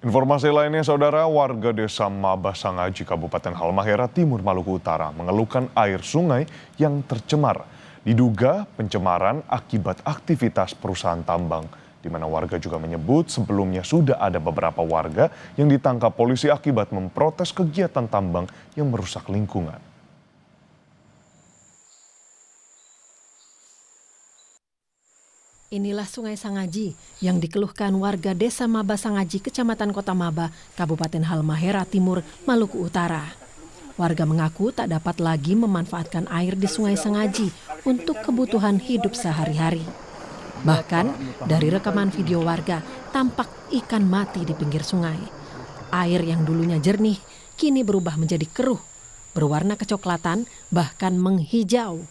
Informasi lainnya, saudara, warga desa Mabasangaji, Kabupaten Halmahera Timur, Maluku Utara mengeluhkan air sungai yang tercemar. Diduga pencemaran akibat aktivitas perusahaan tambang, di mana warga juga menyebut sebelumnya sudah ada beberapa warga yang ditangkap polisi akibat memprotes kegiatan tambang yang merusak lingkungan. Inilah Sungai Sangaji yang dikeluhkan warga desa Mabasangaji, Kecamatan Kota Maba, Kabupaten Halmahera Timur, Maluku Utara. Warga mengaku tak dapat lagi memanfaatkan air di Sungai Sangaji untuk kebutuhan hidup sehari-hari. Bahkan dari rekaman video warga, tampak ikan mati di pinggir sungai. Air yang dulunya jernih kini berubah menjadi keruh, berwarna kecoklatan, bahkan menghijau.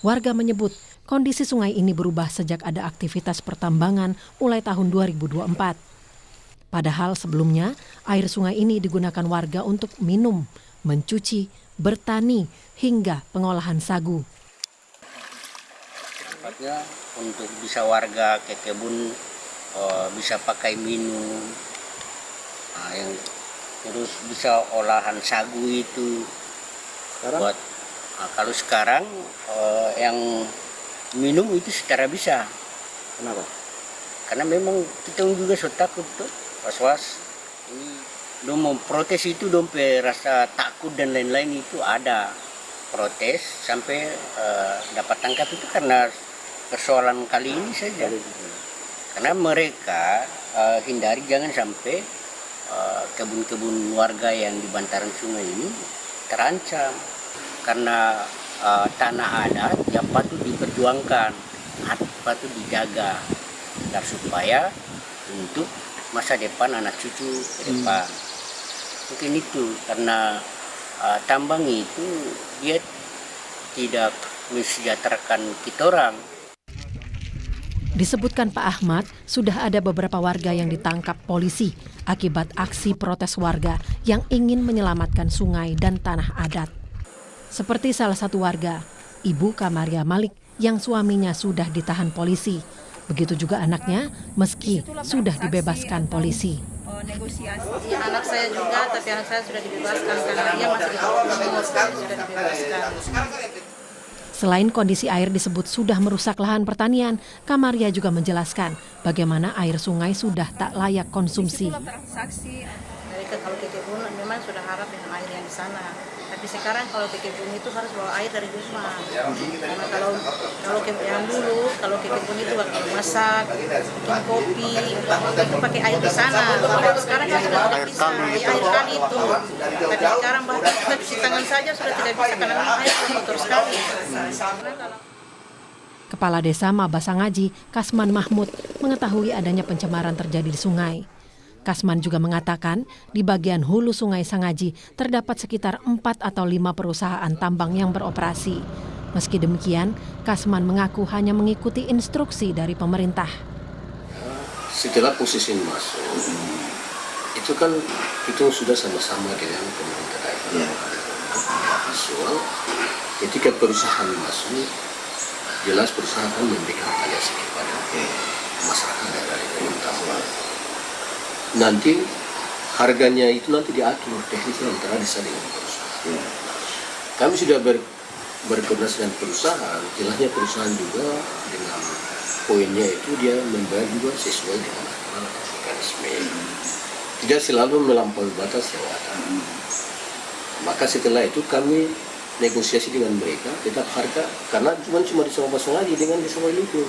Warga menyebut kondisi sungai ini berubah sejak ada aktivitas pertambangan mulai tahun 2024. Padahal sebelumnya air sungai ini digunakan warga untuk minum, mencuci, bertani, hingga pengolahan sagu. Tempatnya untuk bisa warga ke kebun bisa pakai minum, yang terus bisa olahan sagu itu. Buat kalau sekarang yang minum itu secara bisa. Kenapa? Karena memang kita juga so takut tuh, was-was. Ini dong mau protes itu, dong rasa takut dan lain-lain itu ada. Protes sampai dapat tangkap itu karena persoalan kali ini saja. Karena mereka hindari jangan sampai kebun-kebun warga yang di bantaran sungai ini terancam. Karena tanah adat yang patut diperjuangkan, patut dijaga, agar supaya untuk masa depan anak cucu ke depan. Mungkin itu karena tambang itu dia tidak mensejahterakan kita orang. Disebutkan Pak Ahmad, sudah ada beberapa warga yang ditangkap polisi akibat aksi protes warga yang ingin menyelamatkan sungai dan tanah adat. Seperti salah satu warga, Ibu Kamaria Malik, yang suaminya sudah ditahan polisi. Begitu juga anaknya, meski sudah dibebaskan polisi. Negosiasi. Anak saya juga, tapi anak saya sudah dibebaskan karena dia masih di bawah umur, sudah dibebaskan. Selain kondisi air disebut sudah merusak lahan pertanian, Kamaria juga menjelaskan bagaimana air sungai sudah tak layak konsumsi. Dari kalau ke kebun memang sudah harap dengan air yang di sana. Tapi sekarang kalau ke kebun itu harus bawa air dari rumah. Karena kalau yang dulu kalau ke kebun itu waktu masak, bikin kopi, itu pakai air di sana. Kalau sekarang kan sudah tidak bisa air kali itu. Tapi sekarang bahkan cuci tangan saja sudah tidak bisa karena air kotor sekali. Kepala Desa Mabasangaji, Kasman Mahmud, mengetahui adanya pencemaran terjadi di sungai. Kasman juga mengatakan di bagian hulu Sungai Sangaji terdapat sekitar 4 atau 5 perusahaan tambang yang beroperasi. Meski demikian, Kasman mengaku hanya mengikuti instruksi dari pemerintah. Setelah posisi masuk, itu kan itu sudah sama-sama dengan pemerintah daerah. Soal ketika perusahaan masuk, jelas perusahaan akan memberikan aliansi kepada masyarakat dari tambang. Nanti harganya itu nanti diatur teknisnya antara desa dengan perusahaan. Kami sudah berkoordinasi dengan perusahaan, jelasnya perusahaan juga dengan poinnya itu dia membayar juga sesuai dengan mekanisme. Tidak selalu melampaui batas yang ada. Maka setelah itu kami negosiasi dengan mereka, tetap harga, karena cuma di Mabasangaji dengan desa Wailuku.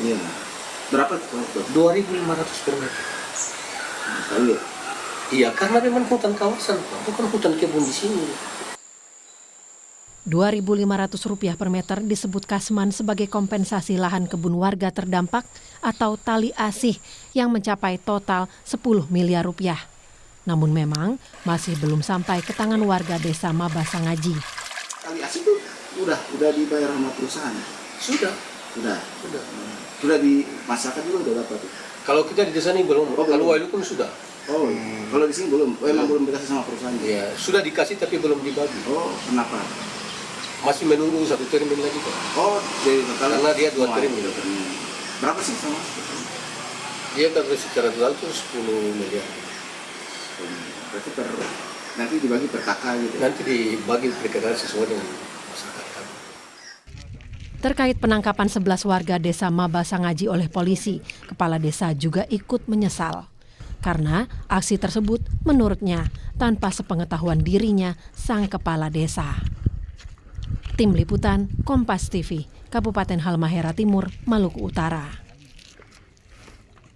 Berapa? 2.500 per meter. Iya, karena memang hutan kawasan, bukan hutan kebun di sini. Rp2.500 per meter disebut Kasman sebagai kompensasi lahan kebun warga terdampak atau tali asih yang mencapai total 10 miliar rupiah. Namun memang masih belum sampai ke tangan warga desa Mabasangaji. Tali asih itu udah dibayar sama perusahaan? Sudah. Sudah di masyarakat juga udah dapat. Kalau kita di desa ini belum, kalau Wailuku sudah. Kalau di sini belum, emang belum dikasih sama perusahaan? Ya, sudah dikasih tapi belum dibagi. Kenapa? Masih menunggu 1 termin lagi Pak. Jadi karena dia 2 termin. Berapa sih sama? Dia kalau secara total itu 10 miliar. Nanti dibagi per kakak gitu. Nanti dibagi perkiraan sesuai dengan masyarakat kami. Terkait penangkapan 11 warga desa Mabasangaji oleh polisi, kepala desa juga ikut menyesal. Karena aksi tersebut menurutnya tanpa sepengetahuan dirinya sang kepala desa. Tim Liputan, Kompas TV, Kabupaten Halmahera Timur, Maluku Utara.